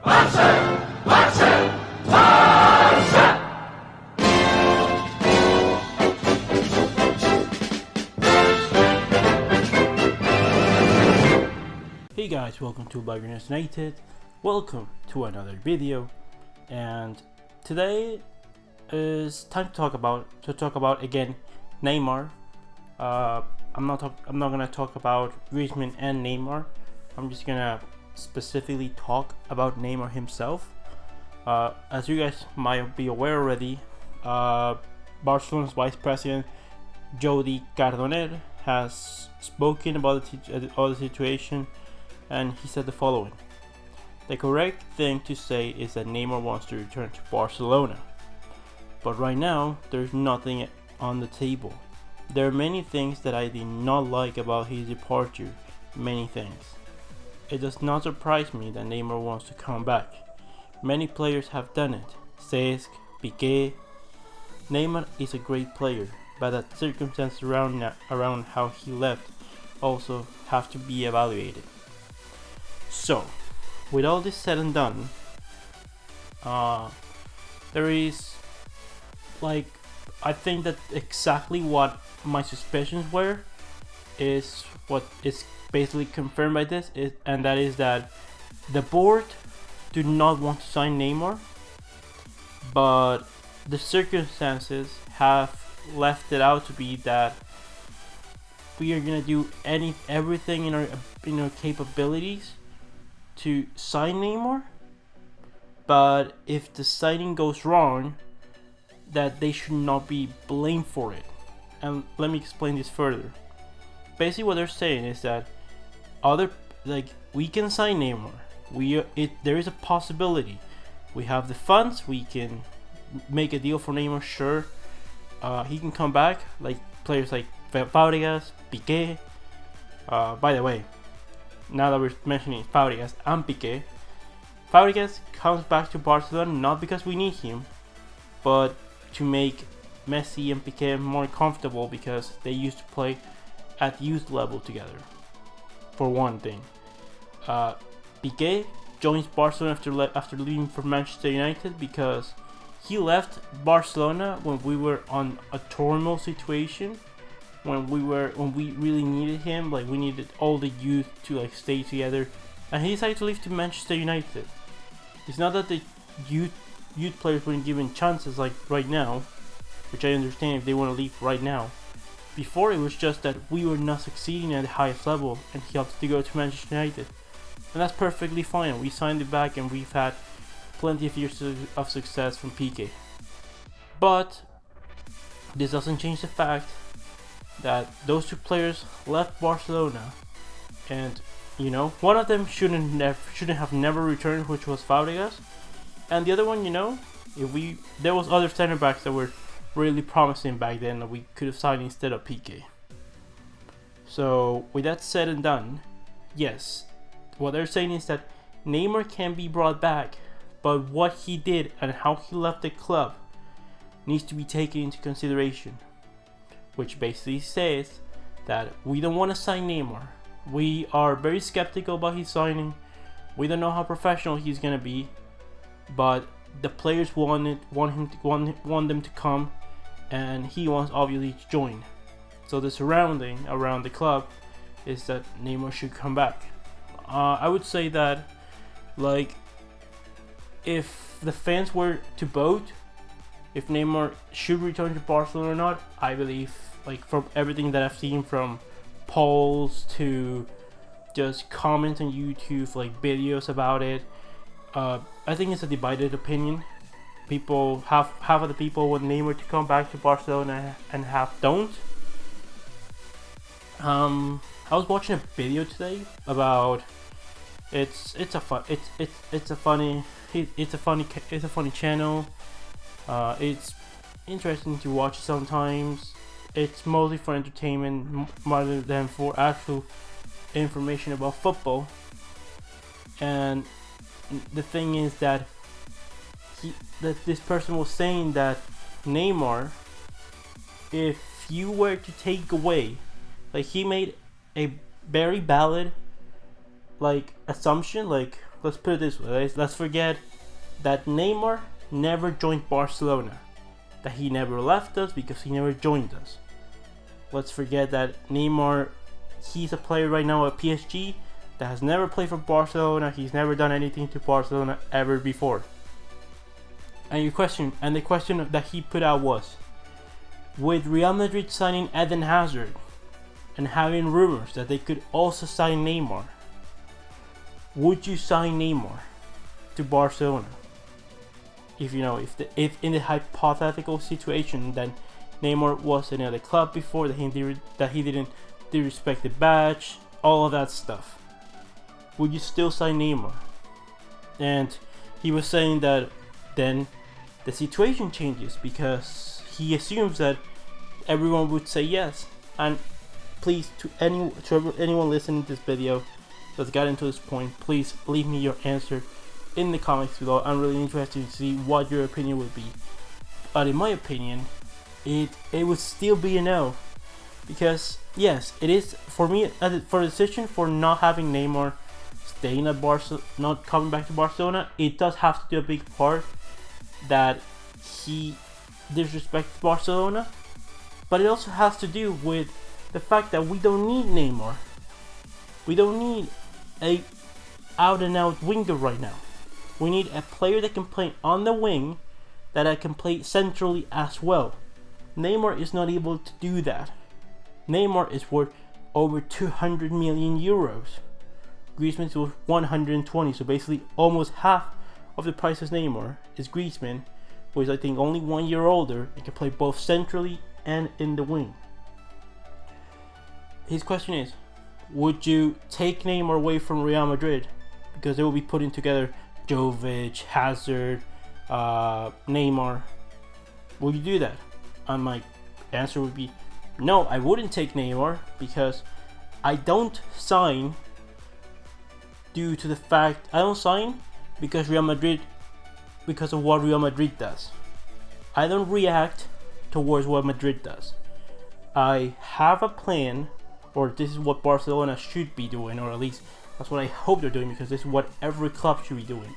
Hey guys, welcome to Blaugrana United. Welcome to another video, and today is time to talk about again Neymar. I'm not gonna talk about Griezmann and Neymar. I'm just gonna specifically talk about Neymar himself. As you guys might be aware already, Barcelona's vice president Jordi Cardonel has spoken about the situation, and he said the following: the correct thing to say is that Neymar wants to return to Barcelona, but right now there's nothing on the table. There are many things that I did not like about his departure, many things. It does not surprise me that Neymar wants to come back. Many players have done it, Cesc, Piqué. Neymar is a great player, but the circumstances around how he left also have to be evaluated. So, with all this said and done, there is, I think that exactly what my suspicions were is what is basically confirmed by this, and that is that the board do not want to sign Neymar, but the circumstances have left it out to be that we are gonna do everything in our capabilities to sign Neymar, but if the signing goes wrong, that they should not be blamed for it. And let me explain this further. Basically what they're saying is that we can sign Neymar. There is a possibility. We have the funds, we can make a deal for Neymar, sure. He can come back, like players like Fabregas, Piqué. By the way, now that we're mentioning Fabregas and Piqué, Fabregas comes back to Barcelona not because we need him, but to make Messi and Piqué more comfortable, because they used to play at youth level together, for one thing. Piqué joins Barcelona after leaving for Manchester United because he left Barcelona when we were on a turmoil situation, when we really needed him, like we needed all the youth to stay together, and he decided to leave to Manchester United. It's not that the youth players weren't given chances like right now, which I understand if they want to leave right now. Before, it was just that we were not succeeding at the highest level, and he opted to go to Manchester United, and that's perfectly fine. We signed it back, and we've had plenty of years of success from Piqué. But this doesn't change the fact that those two players left Barcelona, and one of them shouldn't have never returned, which was Fabregas, and the other one, there was other center backs that were really promising back then that we could have signed instead of Piqué. So with that said and done, yes, what they're saying is that Neymar can be brought back, but what he did and how he left the club needs to be taken into consideration, which basically says that we don't want to sign Neymar. We are very skeptical about his signing. We don't know how professional he's gonna be, but the players want them to come, and he wants obviously to join. So the surrounding around the club is that Neymar should come back. I would say that, if the fans were to vote if Neymar should return to Barcelona or not, I believe, from everything that I've seen, from polls to just comments on YouTube, videos about it, I think it's a divided opinion. Half of the people want Neymar to come back to Barcelona, and half don't. I was watching a video today about it's a funny channel. It's interesting to watch sometimes. It's mostly for entertainment rather than for actual information about football. And the thing is that this person was saying that Neymar, if you were to take away, he made a very valid assumption, let's put it this way. Let's forget that Neymar never joined Barcelona. That he never left us because he never joined us. Let's forget that Neymar, he's a player right now at PSG that has never played for Barcelona. He's never done anything to Barcelona ever before. And the question that he put out was, with Real Madrid signing Eden Hazard and having rumors that they could also sign Neymar, would you sign Neymar to Barcelona? If in the hypothetical situation that Neymar was in another club before, that he didn't disrespect the badge, all of that stuff, would you still sign Neymar? And he was saying that then the situation changes because he assumes that everyone would say yes. And please, to anyone listening to this video that's gotten to this point, please leave me your answer in the comments below. I'm really interested to see what your opinion would be. But in my opinion, it would still be a no, because yes, it is for me for the decision for not having Neymar staying at Barcelona, not coming back to Barcelona. It does have to do a big part that he disrespects Barcelona, but it also has to do with the fact that we don't need Neymar. We don't need a out and out winger right now. We need a player that can play on the wing, that can play centrally as well. Neymar is not able to do that. Neymar is worth over 200 million euros. Griezmann's worth 120, so basically almost half of the price as Neymar is Griezmann, who is I think only 1 year older and can play both centrally and in the wing. His question is, would you take Neymar away from Real Madrid because they will be putting together Jovic, Hazard, Neymar? Will you do that? And my answer would be no, I wouldn't take Neymar, because I don't sign due to the fact I don't sign because of what Real Madrid does. I don't react towards what Madrid does. I have a plan, or this is what Barcelona should be doing, or at least that's what I hope they're doing, because this is what every club should be doing.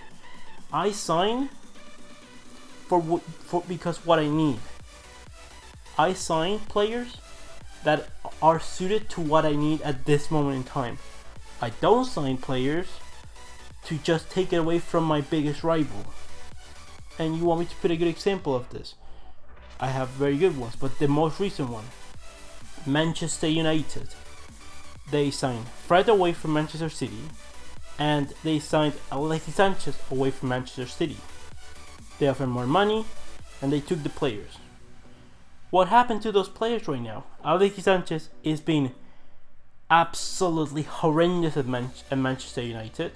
I sign because what I need. I sign players that are suited to what I need at this moment in time. I don't sign players to just take it away from my biggest rival. And you want me to put a good example of this? I have very good ones, but the most recent one, Manchester United. They signed Fred away from Manchester City, and they signed Alexis Sanchez away from Manchester City. They offered more money, and they took the players. What happened to those players right now? Alexis Sanchez is being absolutely horrendous at Manchester United.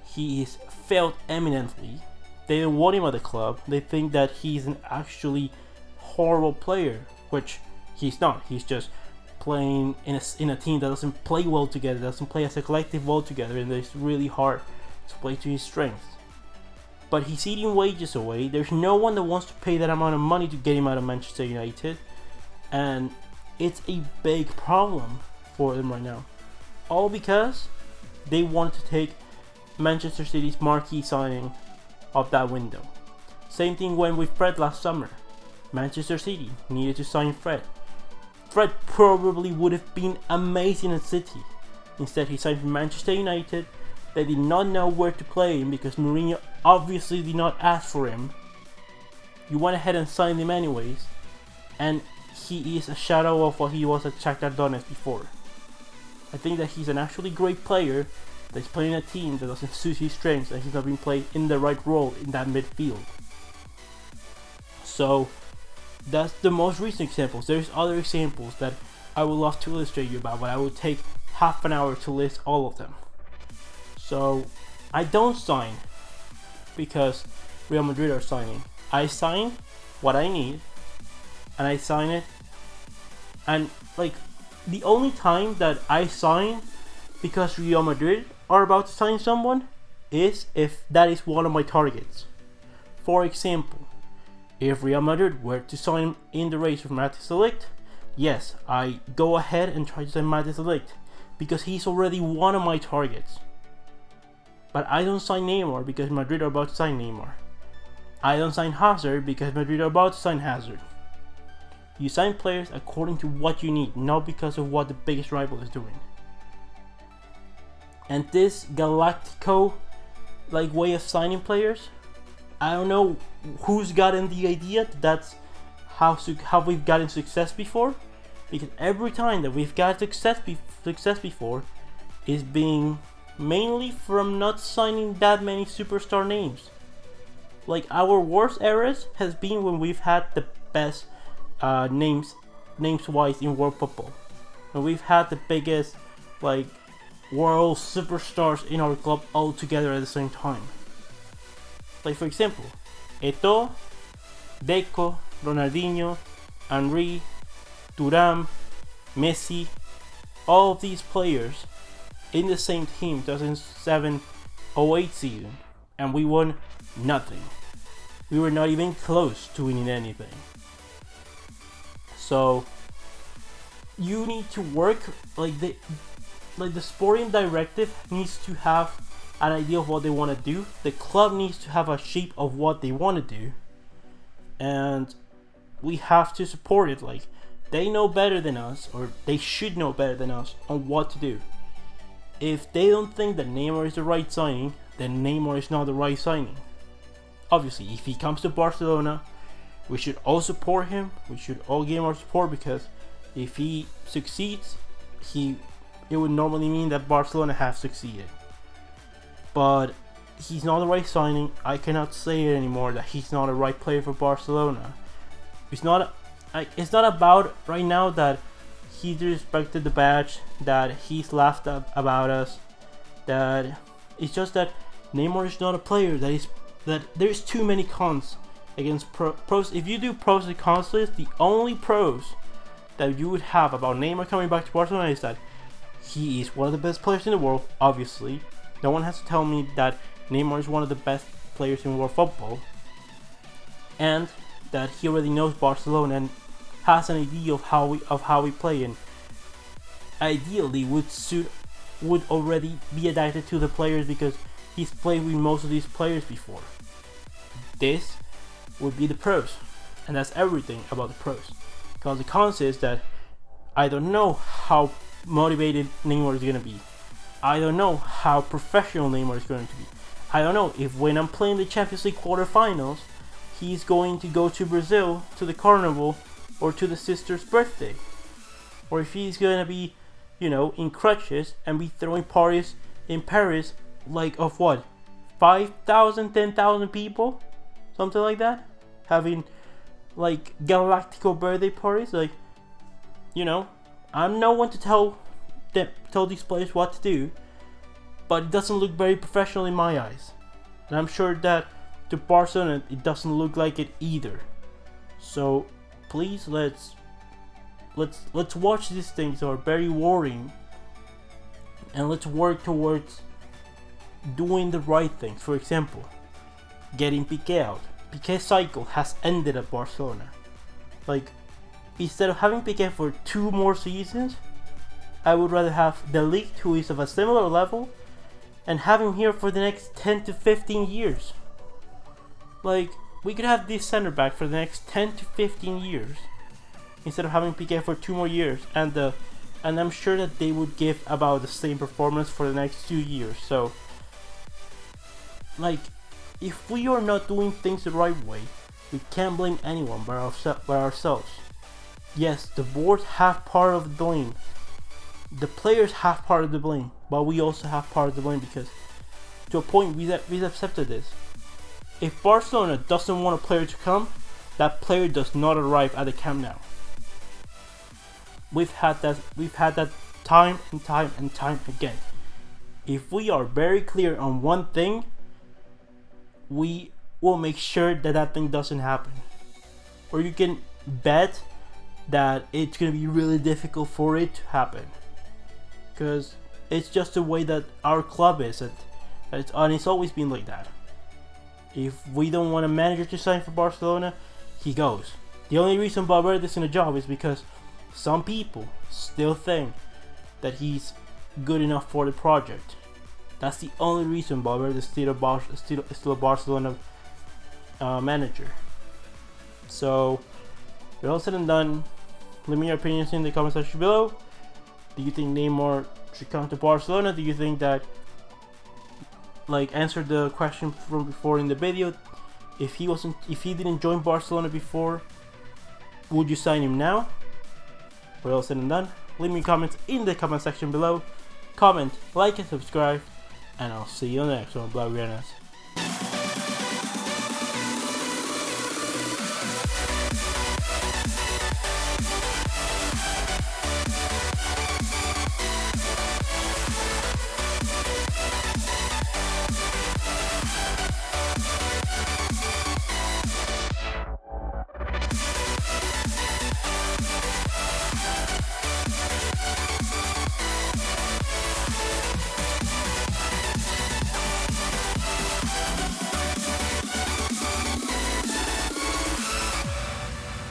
He is failed eminently. They don't want him at the club. They think that he's an actually horrible player, which he's not. He's just playing in a team that doesn't play well together, doesn't play as a collective well together, and it's really hard to play to his strengths. But he's eating wages away. There's no one that wants to pay that amount of money to get him out of Manchester United, and it's a big problem for them right now. All because they want to take Manchester City's marquee signing of that window. Same thing went with Fred last summer. Manchester City needed to sign Fred. Fred probably would have been amazing at City. Instead, he signed for Manchester United. They did not know where to play him because Mourinho obviously did not ask for him. You went ahead and signed him anyways, and he is a shadow of what he was at Shakhtar Donetsk before. I think that he's an actually great player that's playing a team that doesn't suit his strengths, and he's not being played in the right role in that midfield. So that's the most recent examples. There's other examples that I would love to illustrate you about, but I would take half an hour to list all of them. So I don't sign because Real Madrid are signing. I sign what I need, and I sign it. And like, the only time that I sign because Real Madrid are about to sign someone is if that is one of my targets. For example, if Real Madrid were to sign in the race for Matthijs de Ligt, yes, I go ahead and try to sign Matthijs de Ligt because he's already one of my targets. But I don't sign Neymar because Madrid are about to sign Neymar. I don't sign Hazard because Madrid are about to sign Hazard. You sign players according to what you need, not because of what the biggest rival is doing. And this Galactico way of signing players, I don't know who's gotten the idea that's how we've gotten success before, because every time that we've got success before is being mainly from not signing that many superstar names. Like, our worst eras has been when we've had the best names wise in world football, and we've had the biggest world superstars in our club all together at the same time. Like, for example, Eto'o, Deco, Ronaldinho, Henry, Thuram, Messi, all of these players in the same team 2007-08 season, and we won nothing. We were not even close to winning anything. So you need to work the sporting directive needs to have an idea of what they want to do. The club needs to have a shape of what they want to do, and we have to support it. Like, they know better than us, or they should know better than us on what to do. If they don't think that Neymar is the right signing, then Neymar is not the right signing. Obviously, if he comes to Barcelona, we should all support him. We should all give him our support, because if he succeeds, it would normally mean that Barcelona has succeeded. But he's not the right signing. I cannot say it anymore that he's not a right player for Barcelona. It's not about right now that he disrespected the badge, that he's laughed about us, that it's just that Neymar is not a player that there's too many cons against pros. If you do pros and cons list, the only pros that you would have about Neymar coming back to Barcelona is that he is one of the best players in the world, obviously. No one has to tell me that Neymar is one of the best players in world football, and that he already knows Barcelona and has an idea of how we play, and ideally would already be adapted to the players because he's played with most of these players before. This would be the pros, and that's everything about the pros. Because the cons is that I don't know how motivated Neymar is going to be. I don't know how professional Neymar is going to be. I don't know if when I'm playing the Champions League quarterfinals, he's going to go to Brazil, to the carnival, or to the sister's birthday. Or if he's going to be, in crutches and be throwing parties in Paris, of what? 5,000, 10,000 people? Something like that? Having, Galactico birthday parties? I'm no one to tell these players what to do, but it doesn't look very professional in my eyes, and I'm sure that to Barcelona it doesn't look like it either. So please, let's watch these things that are very worrying, and let's work towards doing the right things. For example, getting Piqué out. Piqué's cycle has ended at Barcelona. Instead of having Piqué for 2 more seasons, I would rather have De Ligt, who is of a similar level, and have him here for the next 10 to 15 years. We could have this center back for the next 10 to 15 years, instead of having Piqué for 2 more years, and I'm sure that they would give about the same performance for the next 2 years. So, if we are not doing things the right way, we can't blame anyone but ourselves. Yes, the boards have part of the blame. The players have part of the blame, but we also have part of the blame, because to a point we've accepted this. If Barcelona doesn't want a player to come, that player does not arrive at the Camp Nou. We've had that time and time again. If we are very clear on one thing, we will make sure that thing doesn't happen. Or you can bet that it's going to be really difficult for it to happen, because it's just the way that our club is, and it's always been like that. If we don't want a manager to sign for Barcelona, he goes. The only reason Valverde is in a job is because some people still think that he's good enough for the project. That's the only reason Valverde is still a Barcelona manager. So, we're all said and done. Leave me your opinions in the comment section below. Do you think Neymar should come to Barcelona? Do you think that, like, answer the question from before in the video? If he didn't join Barcelona before, would you sign him now? We're all said and done. Leave me comments in the comment section below. Comment, like, and subscribe, and I'll see you on the next one, Blaugranas.